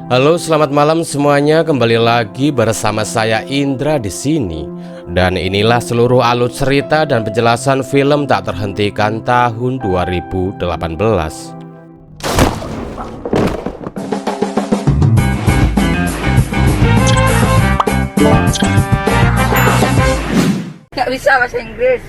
Halo, selamat malam semuanya. Kembali lagi bersama saya Indra di sini. Dan inilah seluruh alur cerita dan penjelasan film Tak Terhentikan tahun 2018. Nggak bisa bahasa Inggris.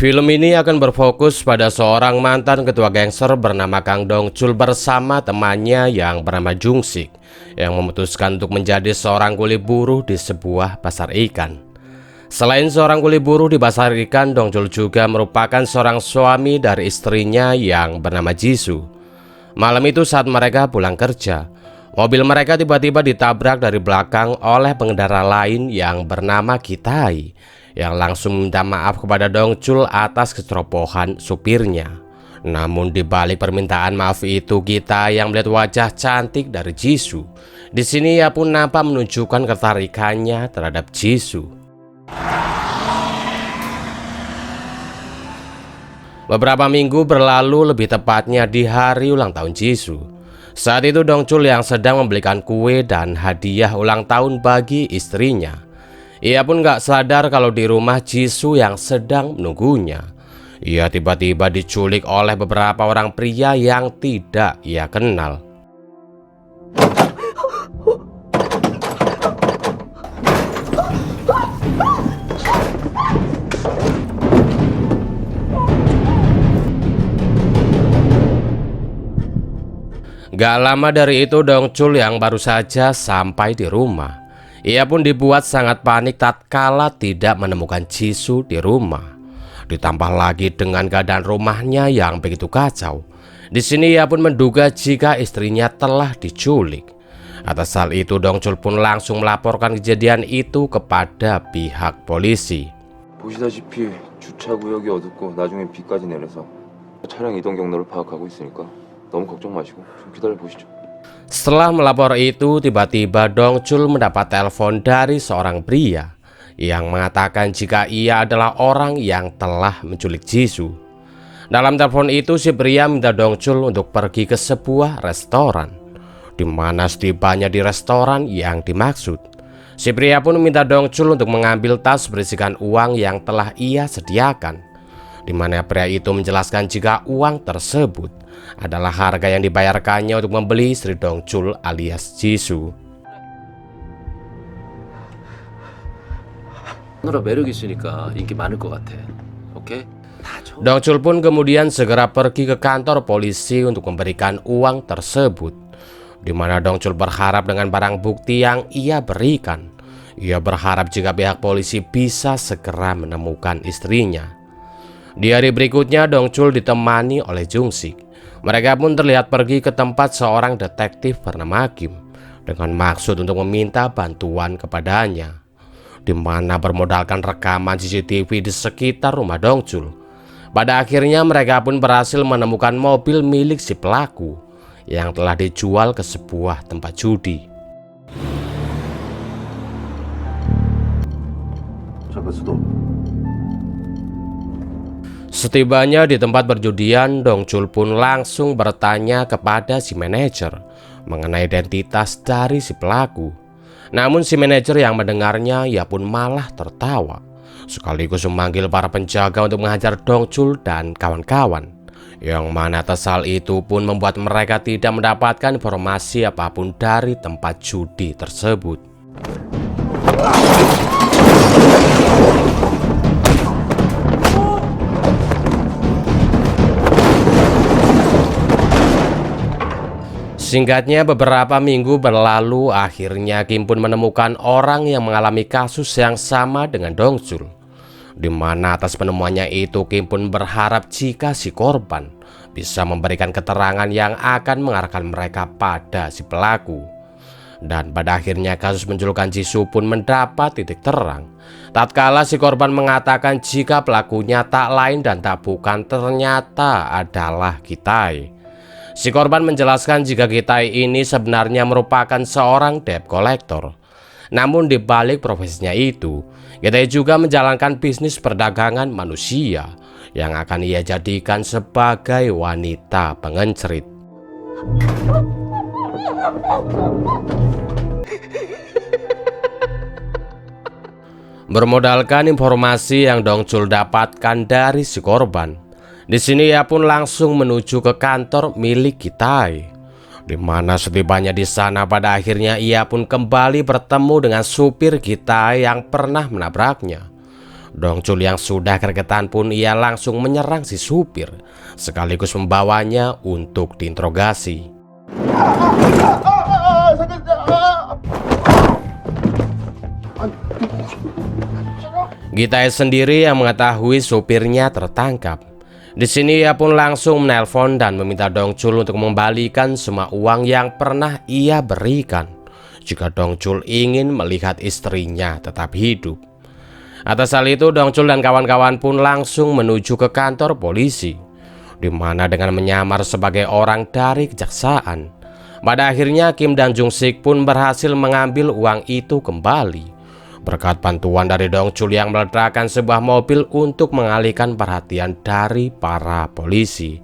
Film ini akan berfokus pada seorang mantan ketua gangster bernama Kang Dongchul bersama temannya yang bernama Jungsik yang memutuskan untuk menjadi seorang kuli buruh di sebuah pasar ikan. Selain seorang kuli buruh di pasar ikan, Dongchul juga merupakan seorang suami dari istrinya yang bernama Jisoo. Malam itu saat mereka pulang kerja, mobil mereka tiba-tiba ditabrak dari belakang oleh pengendara lain yang bernama Kitai, yang langsung minta maaf kepada Dongchul atas kecerobohan supirnya. Namun di balik permintaan maaf itu, kita yang melihat wajah cantik dari Jisoo. Di sini ia pun nampak menunjukkan ketertarikannya terhadap Jisoo. Beberapa minggu berlalu, lebih tepatnya di hari ulang tahun Jisoo. Saat itu Dongchul yang sedang membelikan kue dan hadiah ulang tahun bagi istrinya. Ia pun gak sadar kalau di rumah Jisoo yang sedang menunggunya. Ia tiba-tiba diculik oleh beberapa orang pria yang tidak ia kenal. Gak lama dari itu Dongchul yang baru saja sampai di rumah. Ia pun dibuat sangat panik tatkala tidak menemukan Jisoo di rumah. Ditambah lagi dengan keadaan rumahnya yang begitu kacau. Di sini ia pun menduga jika istrinya telah diculik. Atas hal itu Dongchul pun langsung melaporkan kejadian itu kepada pihak polisi. 보시다시피 주차 구역이 어둡고 나중에 비까지 내려서 차량 이동 경로를 파악하고 있으니까 너무 걱정 마시고 좀 기다려 보시죠. Setelah melapor itu, tiba-tiba Dongchul mendapat telepon dari seorang pria yang mengatakan jika ia adalah orang yang telah menculik Jisoo. Dalam telepon itu, si pria minta Dongchul untuk pergi ke sebuah restoran, di mana setibanya di restoran yang dimaksud, si pria pun minta Dongchul untuk mengambil tas berisikan uang yang telah ia sediakan, di mana pria itu menjelaskan jika uang tersebut adalah harga yang dibayarkannya untuk membeli istri Dongchul alias Jisoo. 누나 매력 있으니까 인기 많을 것 같아. 오케이? Dongchul pun kemudian segera pergi ke kantor polisi untuk memberikan uang tersebut, di mana Dongchul berharap dengan barang bukti yang ia berikan, ia berharap jika pihak polisi bisa segera menemukan istrinya. Di hari berikutnya Dongchul ditemani oleh Jungsik. Mereka pun terlihat pergi ke tempat seorang detektif bernama Kim dengan maksud untuk meminta bantuan kepadanya, di mana bermodalkan rekaman CCTV di sekitar rumah Dongchul. Pada akhirnya mereka pun berhasil menemukan mobil milik si pelaku yang telah dijual ke sebuah tempat judi. Setibanya di tempat perjudian, Dongchul pun langsung bertanya kepada si manajer mengenai identitas dari si pelaku. Namun si manajer yang mendengarnya, ia pun malah tertawa, sekaligus memanggil para penjaga untuk menghajar Dongchul dan kawan-kawan. Yang mana atas hal itu pun membuat mereka tidak mendapatkan informasi apapun dari tempat judi tersebut. Singkatnya, beberapa minggu berlalu, akhirnya Kim pun menemukan orang yang mengalami kasus yang sama dengan Dongchul, di mana atas penemuannya itu Kim pun berharap jika si korban bisa memberikan keterangan yang akan mengarahkan mereka pada si pelaku. Dan pada akhirnya kasus penculikan Jisoo pun mendapat titik terang tatkala si korban mengatakan jika pelakunya tak lain dan tak bukan ternyata adalah Kitai. Si korban menjelaskan jika Kitai ini sebenarnya merupakan seorang debt collector. Namun di balik profesinya itu, Kitai juga menjalankan bisnis perdagangan manusia yang akan ia jadikan sebagai wanita pengencerit. Bermodalkan informasi yang Dongcul dapatkan dari si korban, di sini ia pun langsung menuju ke kantor milik Kitai. Di mana setibanya di sana pada akhirnya ia pun kembali bertemu dengan supir Kitai yang pernah menabraknya. Dongcul yang sudah gregetan pun ia langsung menyerang si supir, sekaligus membawanya untuk diinterogasi. Gitai sendiri yang mengetahui supirnya tertangkap. Di sini ia pun langsung menelpon dan meminta Dongcul untuk mengembalikan semua uang yang pernah ia berikan jika Dongcul ingin melihat istrinya tetap hidup. Atas hal itu Dongcul dan kawan-kawan pun langsung menuju ke kantor polisi, di mana dengan menyamar sebagai orang dari kejaksaan, pada akhirnya Kim dan Jung Sik pun berhasil mengambil uang itu kembali berkat bantuan dari Dongcul yang meledakkan sebuah mobil untuk mengalihkan perhatian dari para polisi.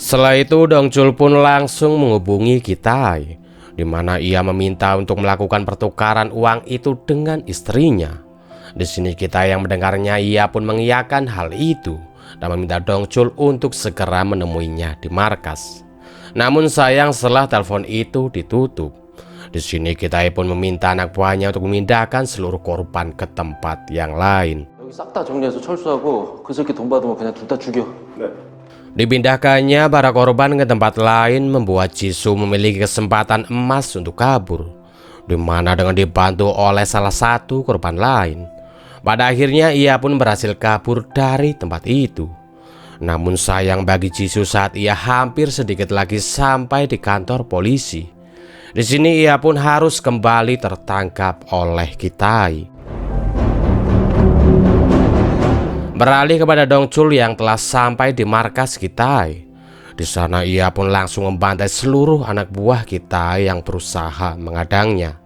Setelah itu Dongcul pun langsung menghubungi Kitai, di mana ia meminta untuk melakukan pertukaran uang itu dengan istrinya. Di sini Kitai yang mendengarnya ia pun mengiyakan hal itu dan meminta Dongcul untuk segera menemuinya di markas. Namun sayang setelah telepon itu ditutup. Di sini Kitai pun meminta anak buahnya untuk memindahkan seluruh korban ke tempat yang lain. 여기 싹 다 정리해서 철수하고 그 새끼 돈 받으면 그냥 둘 다 죽여. Dipindahkannya para korban ke tempat lain membuat Jisoo memiliki kesempatan emas untuk kabur, di mana dengan dibantu oleh salah satu korban lain. Pada akhirnya ia pun berhasil kabur dari tempat itu. Namun sayang bagi Jisoo saat ia hampir sedikit lagi sampai di kantor polisi. Di sini ia pun harus kembali tertangkap oleh Kitai. Beralih kepada Dongcul yang telah sampai di markas Kitai. Di sana ia pun langsung membantai seluruh anak buah Kitai yang berusaha mengadangnya.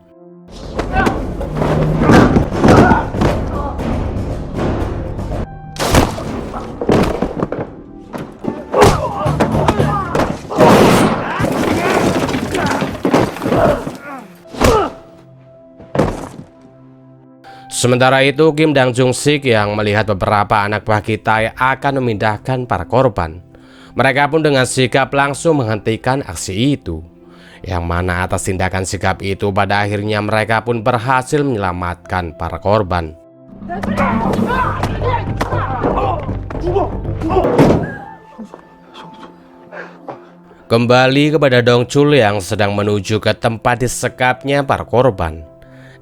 Sementara itu Kim dan Jung Sik yang melihat beberapa anak buah Kitai akan memindahkan para korban. Mereka pun dengan sigap langsung menghentikan aksi itu. Yang mana atas tindakan sigap itu pada akhirnya mereka pun berhasil menyelamatkan para korban. Kembali kepada Dongcul yang sedang menuju ke tempat disekapnya para korban.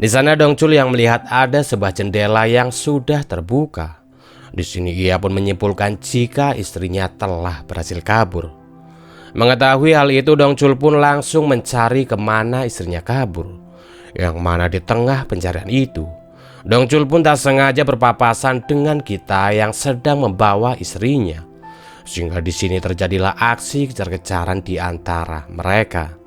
Di sana Dongcul yang melihat ada sebuah jendela yang sudah terbuka. Di sini ia pun menyimpulkan jika istrinya telah berhasil kabur. Mengetahui hal itu Dongcul pun langsung mencari kemana istrinya kabur. Yang mana di tengah pencarian itu Dongcul pun tak sengaja berpapasan dengan Kitai yang sedang membawa istrinya. Sehingga di sini terjadilah aksi kejar-kejaran di antara mereka.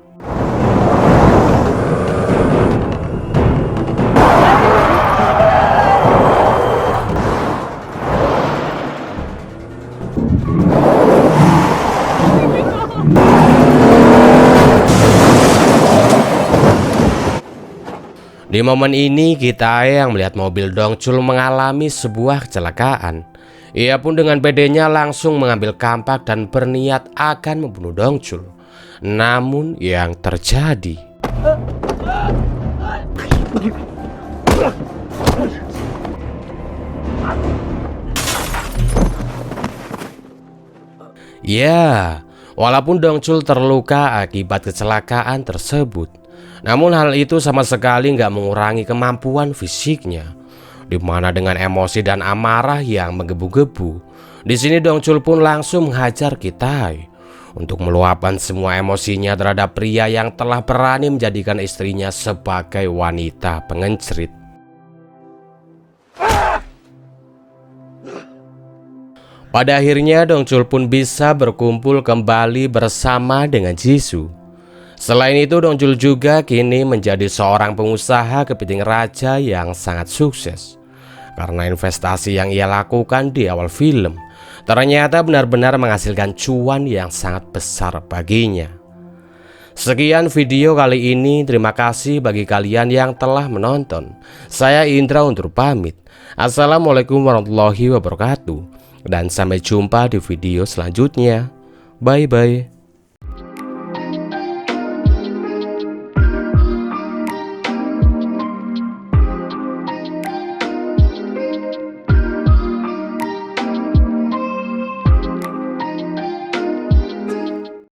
Di momen ini Kitai yang melihat mobil Dongcul mengalami sebuah kecelakaan. Ia pun dengan pedenya langsung mengambil kampak dan berniat akan membunuh Dongcul. Namun yang terjadi, ya, walaupun Dongcul terluka akibat kecelakaan tersebut, namun hal itu sama sekali nggak mengurangi kemampuan fisiknya, di mana dengan emosi dan amarah yang menggebu-gebu, di sini Dongcul pun langsung menghajar Kitai untuk meluapkan semua emosinya terhadap pria yang telah berani menjadikan istrinya sebagai wanita pengencrit. Pada akhirnya Dongcul pun bisa berkumpul kembali bersama dengan Jisoo. Selain itu, Dong Jul juga kini menjadi seorang pengusaha kepiting raja yang sangat sukses. Karena investasi yang ia lakukan di awal film ternyata benar-benar menghasilkan cuan yang sangat besar baginya. Sekian video kali ini, terima kasih bagi kalian yang telah menonton. Saya Indra undur pamit. Assalamualaikum warahmatullahi wabarakatuh. Dan sampai jumpa di video selanjutnya. Bye-bye.